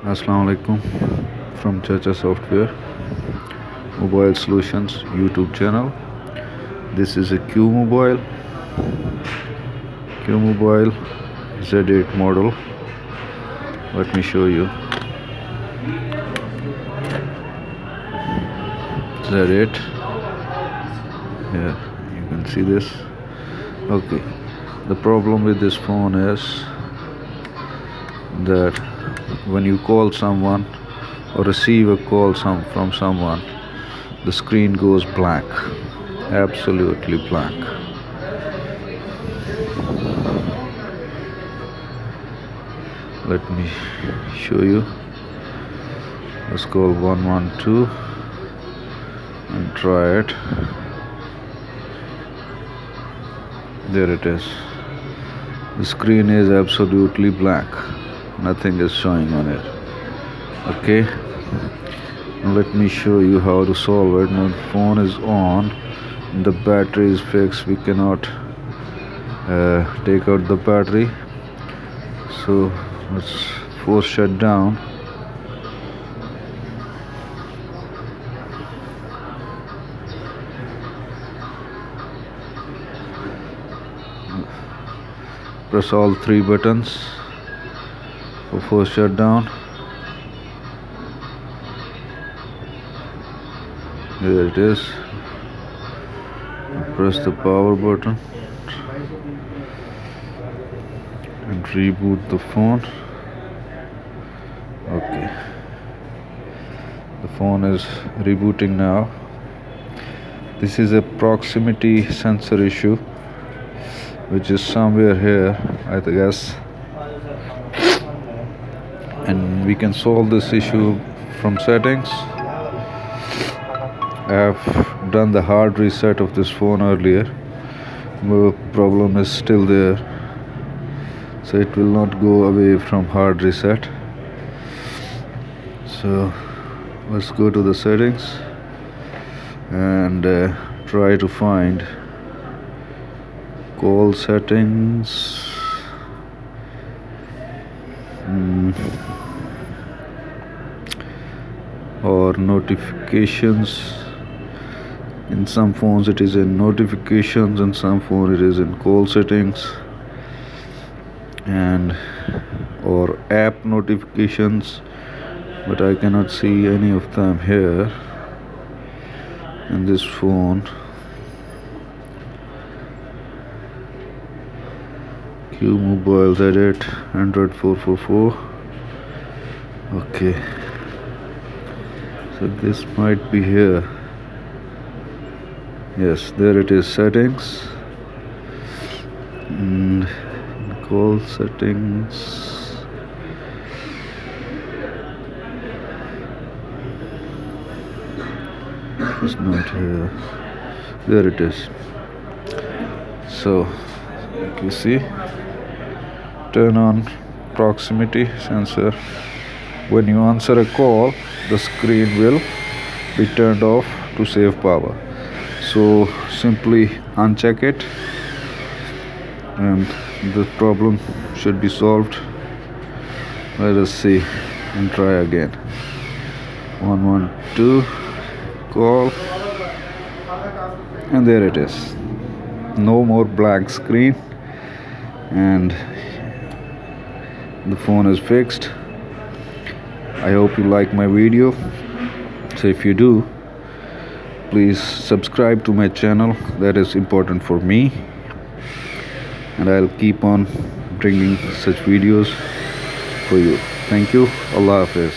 Assalamu alaikum from Chacha Software Mobile Solutions YouTube channel. This is a Qmobile Z8 model. Let me show you. Z8. Here you can see this. Okay. The problem with this phone is that when you call someone or receive a call from someone, the screen goes blank, absolutely blank. Let me show you. Let's call 112 and try it. There it is. The screen is absolutely blank. Nothing is showing on it. Okay. Now let me show you how to solve it. Now the phone is on, the battery is fixed. We cannot take out the battery. So let's force shut down. Press all three buttons for force shutdown. There it is. Press the power button and reboot the phone. Okay. The phone is rebooting now. This is a proximity sensor issue, which is somewhere here, I guess. And we can solve this issue from settings. I have done the hard reset of this phone earlier. The problem is still there, so it will not go away from hard reset. So let's go to the settings and try to find call settings. Or notifications. In some phones it is in notifications, in some phone it is in call settings, and or app notifications, but I cannot see any of them here in this phone. Qmobile Z8 Android 444. Okay, so this might be here. Yes, there it is, settings, and call settings. It's not here. There it is. So like you see, turn on proximity sensor. When you answer a call, the screen will be turned off to save power. So simply uncheck it and the problem should be solved. Let us see and try again. 112 call, and there it is. No more blank screen, and the phone is fixed. I hope you like my video. So if you do, please subscribe to my channel. That is important for me, and I'll keep on bringing such videos for you. Thank you. Allah Hafiz.